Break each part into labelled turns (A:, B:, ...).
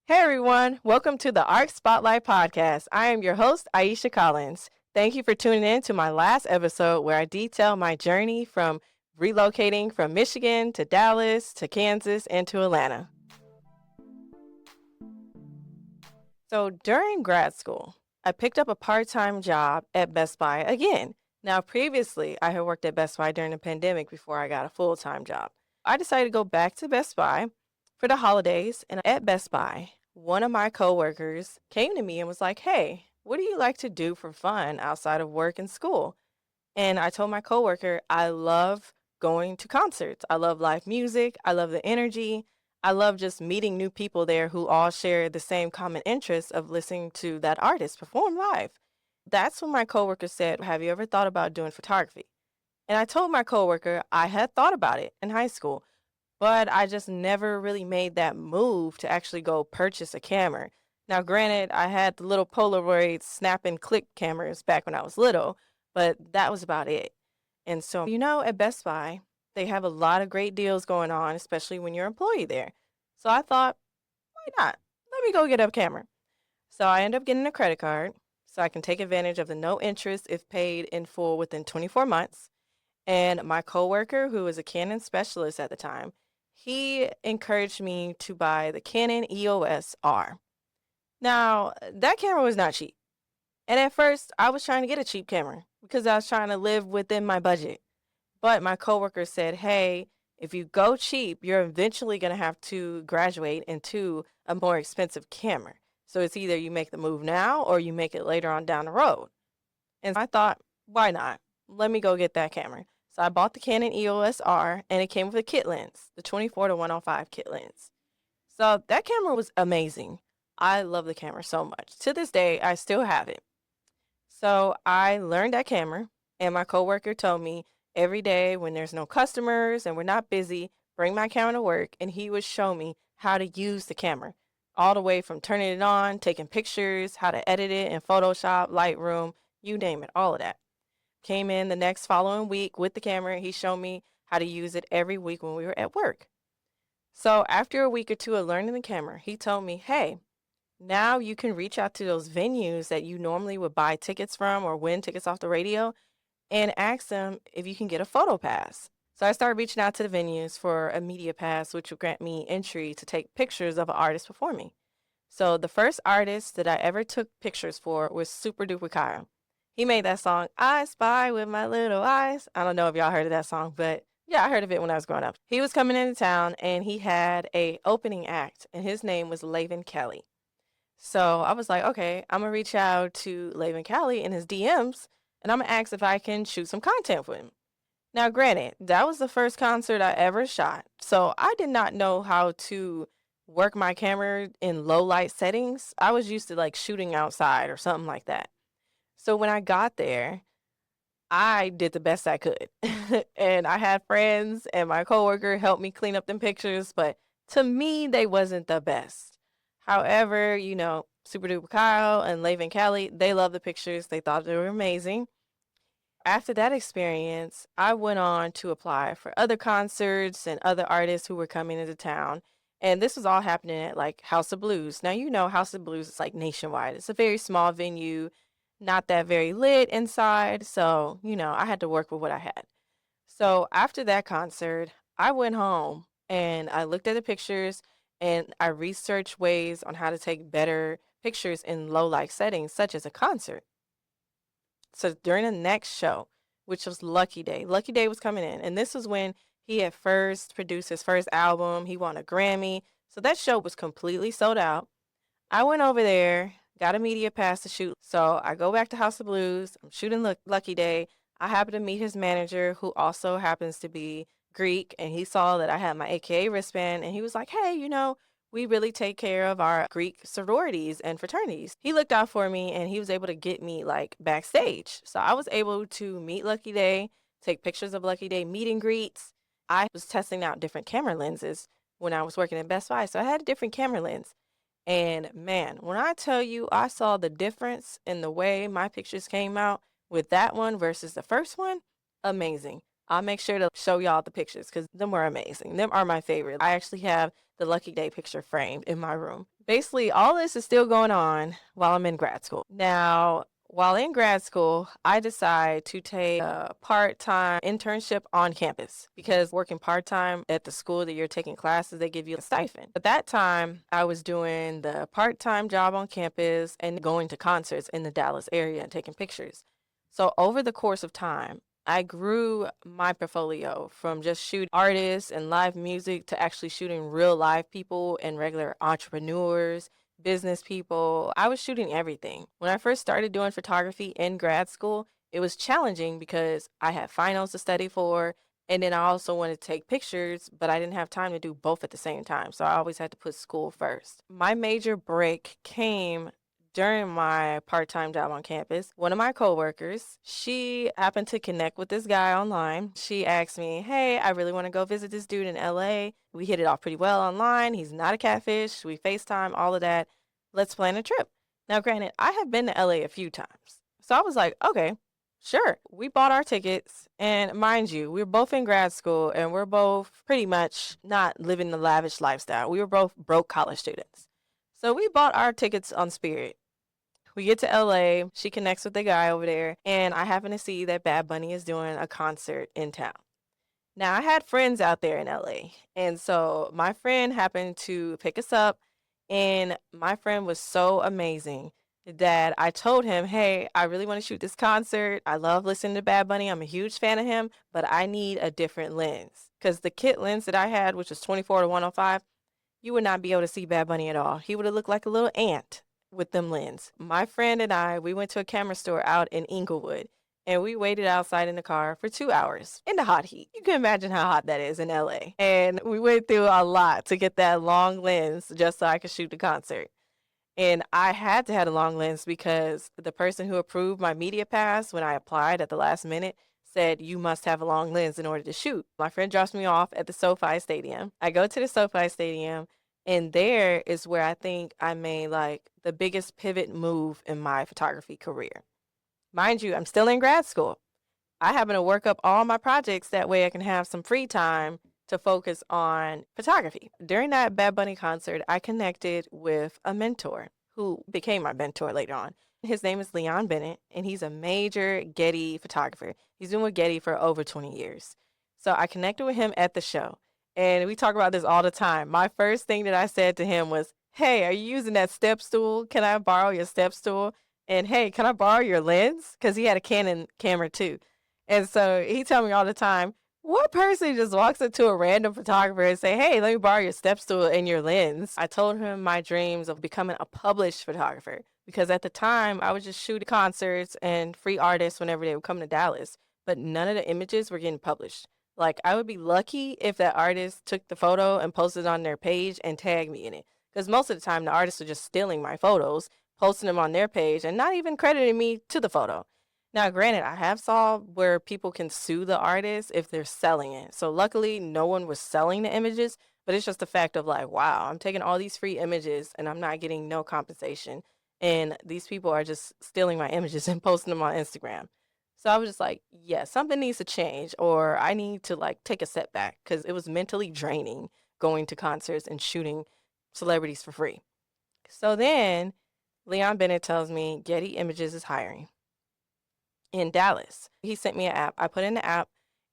A: Hey everyone, welcome to the Art Spotlight Podcast. I am your host, Ayisha Collins. Thank you for tuning in to my last episode where I detail my journey from relocating from Michigan to Dallas to Kansas and to Atlanta. So during grad school, I picked up a part time job at Best Buy again. Now, previously, I had worked at Best Buy during the pandemic before I got a full time job. I decided to go back to Best Buy for the holidays, and at Best Buy, one of my coworkers came to me and was like, "Hey, what do you like to do for fun outside of work and school?" And I told my coworker, I love going to concerts. I love live music. I love the energy. I love just meeting new people there who all share the same common interest of listening to that artist perform live. That's when my coworker said, "Have you ever thought about doing photography?" And I told my coworker I had thought about it in high school, but I just never really made that move to actually go purchase a camera. Now, granted, I had the little Polaroid snap and click cameras back when I was little, but that was about it. And so, at Best Buy, they have a lot of great deals going on, especially when you're an employee there. So I thought, why not? Let me go get a camera. So I ended up getting a credit card so I can take advantage of the no interest if paid in full within 24 months. And my coworker, who was a Canon specialist at the time, he encouraged me to buy the Canon EOS R. Now, that camera was not cheap. And at first, I was trying to get a cheap camera because I was trying to live within my budget. But my coworker said, "Hey, if you go cheap, you're eventually going to have to graduate into a more expensive camera. So it's either you make the move now or you make it later on down the road." And I thought, why not? Let me go get that camera. So I bought the Canon EOS R and it came with a kit lens, the 24 to 105 kit lens. So that camera was amazing. I love the camera so much. To this day, I still have it. So I learned that camera, and my coworker told me every day when there's no customers and we're not busy, bring my camera to work, and he would show me how to use the camera, all the way from turning it on, taking pictures, how to edit it in Photoshop, Lightroom, you name it, all of that. Came in the next following week with the camera. He showed me how to use it every week when we were at work. So after a week or two of learning the camera, he told me, "Hey, now you can reach out to those venues that you normally would buy tickets from or win tickets off the radio and ask them if you can get a photo pass." So I started reaching out to the venues for a media pass, which would grant me entry to take pictures of an artist performing. So the first artist that I ever took pictures for was Super Duper Kyle. He made that song, "I Spy with My Little Eyes." I don't know if y'all heard of that song, but yeah, I heard of it when I was growing up. He was coming into town and he had a opening act and his name was Laven Kelly. So I was like, okay, I'm gonna reach out to Laven Kelly in his DMs and I'm gonna ask if I can shoot some content with him. Now, granted, that was the first concert I ever shot, so I did not know how to work my camera in low light settings. I was used to like shooting outside or something like that. So when I got there, I did the best I could. And I had friends and my coworker helped me clean up them pictures, but to me, they wasn't the best. However, Super Duper Kyle and Laven Kelly, they loved the pictures. They thought they were amazing. After that experience, I went on to apply for other concerts and other artists who were coming into town. And this was all happening at like House of Blues. Now, House of Blues is like nationwide. It's a very small venue, not that very lit inside. So, I had to work with what I had. So after that concert, I went home and I looked at the pictures and I researched ways on how to take better pictures in low light settings, such as a concert. So during the next show, which was Lucky Day was coming in. And this was when he had first produced his first album. He won a Grammy. So that show was completely sold out. I went over there, got a media pass to shoot. So I go back to House of Blues. I'm shooting Lucky Day. I happen to meet his manager, who also happens to be Greek. And he saw that I had my AKA wristband. And he was like, "Hey, we really take care of our Greek sororities and fraternities." He looked out for me and he was able to get me like backstage. So I was able to meet Lucky Day, take pictures of Lucky Day, meet and greets. I was testing out different camera lenses when I was working at Best Buy. So I had a different camera lens. And man, when I tell you I saw the difference in the way my pictures came out with that one versus the first one, amazing. I'll make sure to show y'all the pictures because them were amazing. Them are my favorite. I actually have the Lucky Day picture framed in my room. Basically, all this is still going on while I'm in grad school. Now, while in grad school, I decide to take a part-time internship on campus because working part-time at the school that you're taking classes, they give you a stipend. At that time, I was doing the part-time job on campus and going to concerts in the Dallas area and taking pictures. So over the course of time, I grew my portfolio from just shooting artists and live music to actually shooting real live people and regular entrepreneurs, business people. I was shooting everything. When I first started doing photography in grad school, it was challenging because I had finals to study for, and then I also wanted to take pictures, but I didn't have time to do both at the same time. So I always had to put school first. My major break came during my part-time job on campus. One of my coworkers, she happened to connect with this guy online. She asked me, "Hey, I really want to go visit this dude in LA. We hit it off pretty well online. He's not a catfish. We FaceTime, all of that. Let's plan a trip." Now, granted, I have been to LA a few times. So I was like, okay, sure. We bought our tickets. And mind you, we were both in grad school and we're both pretty much not living the lavish lifestyle. We were both broke college students. So we bought our tickets on Spirit. We get to LA, she connects with the guy over there, and I happen to see that Bad Bunny is doing a concert in town. Now, I had friends out there in LA, and so my friend happened to pick us up, and my friend was so amazing that I told him, "Hey, I really want to shoot this concert. I love listening to Bad Bunny. I'm a huge fan of him, but I need a different lens." Because the kit lens that I had, which was 24 to 105, you would not be able to see Bad Bunny at all. He would have looked like a little ant with them lens. My friend and I, we went to a camera store out in Inglewood and we waited outside in the car for 2 hours in the hot heat. You can imagine how hot that is in LA. And we went through a lot to get that long lens just so I could shoot the concert. And I had to have a long lens because the person who approved my media pass when I applied at the last minute said you must have a long lens in order to shoot. My friend drops me off at the SoFi Stadium. I go to the SoFi Stadium, and there is where I think I made like the biggest pivot move in my photography career. Mind you, I'm still in grad school. I happen to work up all my projects that way I can have some free time to focus on photography. During that Bad Bunny concert, I connected with a mentor who became my mentor later on. His name is Leon Bennett, and he's a major Getty photographer. He's been with Getty for over 20 years. So I connected with him at the show, and we talk about this all the time. My first thing that I said to him was, "Hey, are you using that step stool? Can I borrow your step stool? And hey, can I borrow your lens?" Because he had a Canon camera too. And so he tell me all the time, what person just walks up to a random photographer and say, "Hey, let me borrow your step stool and your lens?" I told him my dreams of becoming a published photographer because at the time I was just shooting concerts and free artists whenever they would come to Dallas, but none of the images were getting published. Like I would be lucky if that artist took the photo and posted it on their page and tagged me in it. Because most of the time the artists are just stealing my photos, posting them on their page and not even crediting me to the photo. Now, granted, I have saw where people can sue the artist if they're selling it. So luckily, no one was selling the images, but it's just the fact of like, wow, I'm taking all these free images and I'm not getting no compensation. And these people are just stealing my images and posting them on Instagram. So I was just like, yeah, something needs to change or I need to like take a step back because it was mentally draining going to concerts and shooting celebrities for free. So then Leon Bennett tells me Getty Images is hiring in Dallas. He sent me an app. I put in the app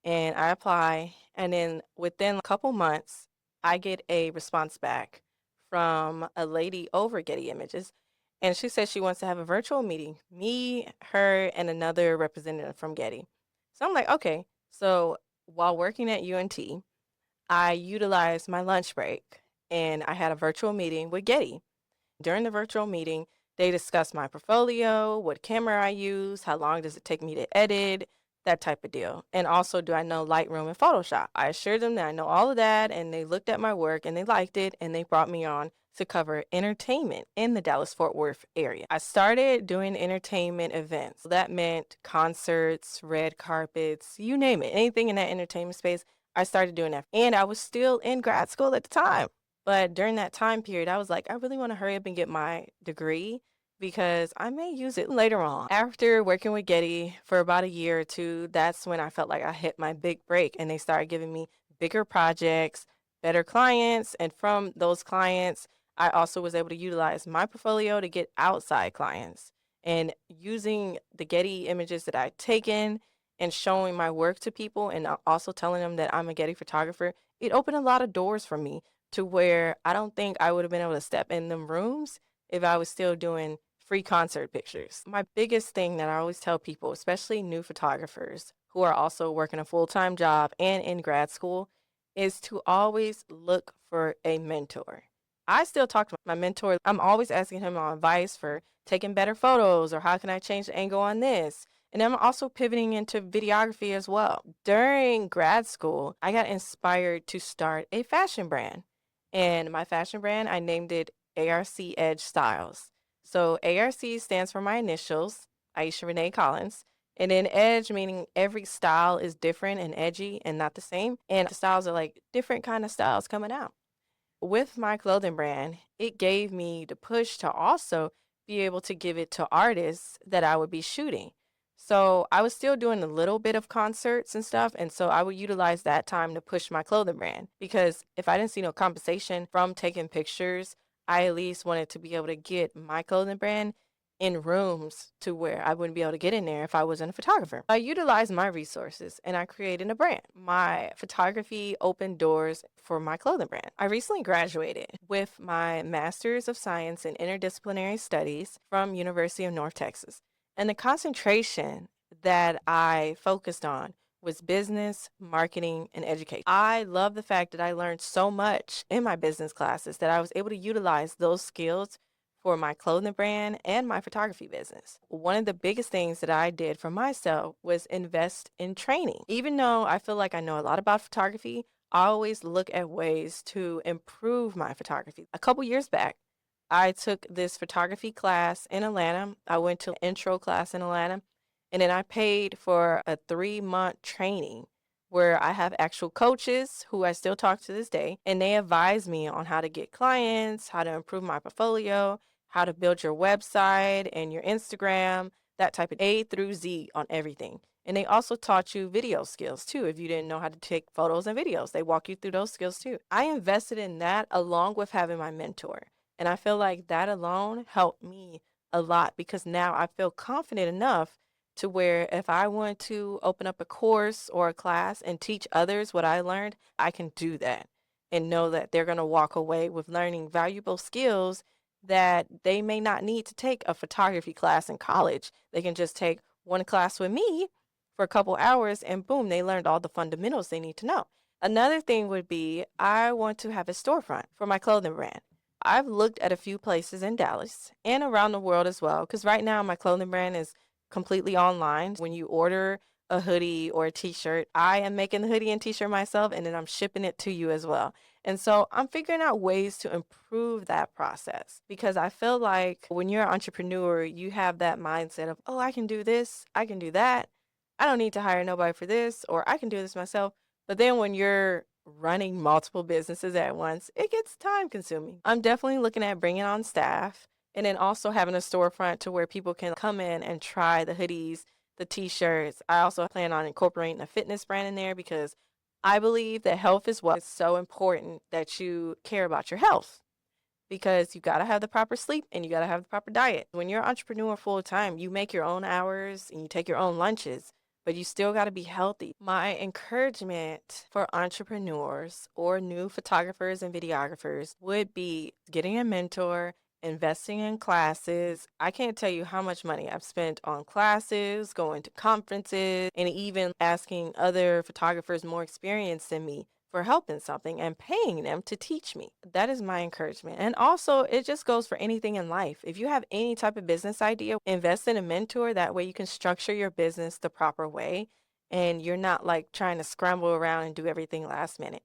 A: and I apply. And then within a couple months, I get a response back from a lady over Getty Images. And she said she wants to have a virtual meeting, me, her, and another representative from Getty. So I'm like, okay. So while working at UNT, I utilized my lunch break and I had a virtual meeting with Getty. During the virtual meeting, they discuss my portfolio, what camera I use, how long does it take me to edit, that type of deal. And also, do I know Lightroom and Photoshop? I assured them that I know all of that, and they looked at my work and they liked it, and they brought me on to cover entertainment in the Dallas-Fort Worth area. I started doing entertainment events. That meant concerts, red carpets, you name it, anything in that entertainment space. I started doing that. And I was still in grad school at the time. But during that time period, I was like, I really want to hurry up and get my degree because I may use it later on. After working with Getty for about a year or two, that's when I felt like I hit my big break and they started giving me bigger projects, better clients. And from those clients, I also was able to utilize my portfolio to get outside clients. And using the Getty images that I'd taken and showing my work to people and also telling them that I'm a Getty photographer, it opened a lot of doors for me to where I don't think I would have been able to step in them rooms if I was still doing free concert pictures. My biggest thing that I always tell people, especially new photographers who are also working a full time job and in grad school, is to always look for a mentor. I still talk to my mentor. I'm always asking him on advice for taking better photos or how can I change the angle on this. And I'm also pivoting into videography as well. During grad school, I got inspired to start a fashion brand. And my fashion brand, I named it ARC Edge Styles. So ARC stands for my initials, Ayisha Collins. And then edge meaning every style is different and edgy and not the same. And the styles are like different kind of styles coming out. With my clothing brand, it gave me the push to also be able to give it to artists that I would be shooting. So I was still doing a little bit of concerts and stuff. And so I would utilize that time to push my clothing brand because if I didn't see no compensation from taking pictures, I at least wanted to be able to get my clothing brand in rooms to where I wouldn't be able to get in there if I wasn't a photographer. I utilized my resources and I created a brand. My photography opened doors for my clothing brand. I recently graduated with my Master's of Science in Interdisciplinary Studies from University of North Texas. And the concentration that I focused on was business, marketing, and education. I love the fact that I learned so much in my business classes that I was able to utilize those skills for my clothing brand and my photography business. One of the biggest things that I did for myself was invest in training. Even though I feel like I know a lot about photography, I always look at ways to improve my photography. A couple years back, I took this photography class in Atlanta. I went to an intro class in Atlanta, and then I paid for a 3-month training where I have actual coaches who I still talk to this day, and they advise me on how to get clients, how to improve my portfolio, how to build your website and your Instagram, that type of A through Z on everything. And they also taught you video skills too. If you didn't know how to take photos and videos, they walk you through those skills too. I invested in that along with having my mentor. And I feel like that alone helped me a lot because now I feel confident enough to where if I want to open up a course or a class and teach others what I learned, I can do that and know that they're going to walk away with learning valuable skills that they may not need to take a photography class in college. They can just take one class with me for a couple hours and boom, they learned all the fundamentals they need to know. Another thing would be I want to have a storefront for my clothing brand. I've looked at a few places in Dallas and around the world as well because right now my clothing brand is completely online. When you order a hoodie or a t-shirt, I am making the hoodie and t-shirt myself and then I'm shipping it to you as well. And so I'm figuring out ways to improve that process because I feel like when you're an entrepreneur, you have that mindset of, oh, I can do this, I can do that. I don't need to hire nobody for this, or I can do this myself. But then when you're running multiple businesses at once, it gets time consuming. I'm definitely looking at bringing on staff and then also having a storefront to where people can come in and try the hoodies, the t-shirts. I also plan on incorporating a fitness brand in there because I believe that health is what is so important that you care about your health because you got to have the proper sleep and you got to have the proper diet. When you're an entrepreneur full time, you make your own hours and you take your own lunches, but you still got to be healthy. My encouragement for entrepreneurs or new photographers and videographers would be getting a mentor, investing in classes. I can't tell you how much money I've spent on classes, going to conferences, and even asking other photographers more experienced than me for help in something and paying them to teach me. That is my encouragement. And also, it just goes for anything in life. If you have any type of business idea, invest in a mentor. That way you can structure your business the proper way and you're not like trying to scramble around and do everything last minute.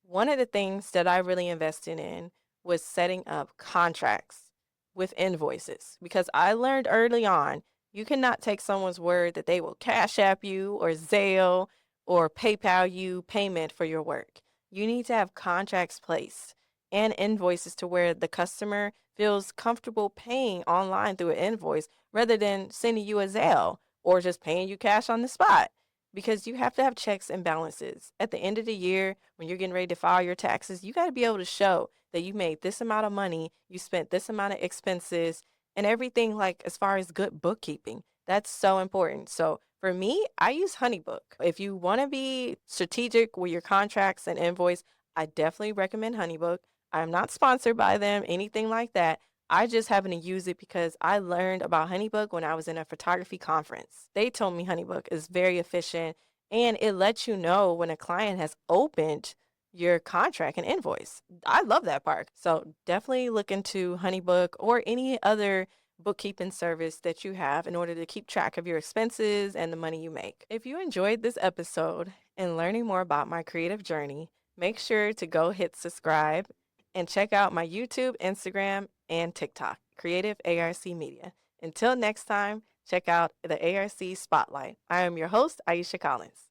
A: One of the things that I really invested in was setting up contracts with invoices because I learned early on you cannot take someone's word that they will Cash App you or Zelle or PayPal you payment for your work. You need to have contracts placed. and invoices to where the customer feels comfortable paying online through an invoice rather than sending you a Zelle or just paying you cash on the spot. Because you have to have checks and balances. At the end of the year, when you're getting ready to file your taxes, you got to be able to show that you made this amount of money, you spent this amount of expenses, and everything like as far as good bookkeeping. That's so important. So for me, I use HoneyBook. If you want to be strategic with your contracts and invoice, I definitely recommend HoneyBook. I'm not sponsored by them, anything like that. I just happen to use it because I learned about HoneyBook when I was in a photography conference. They told me HoneyBook is very efficient and it lets you know when a client has opened your contract and invoice. I love that part. So definitely look into HoneyBook or any other bookkeeping service that you have in order to keep track of your expenses and the money you make. If you enjoyed this episode and learning more about my creative journey, make sure to go hit subscribe and check out my YouTube, Instagram, and TikTok, Creative ARC Media. Until next time, check out the ARC Spotlight. I am your host, Ayisha Collins.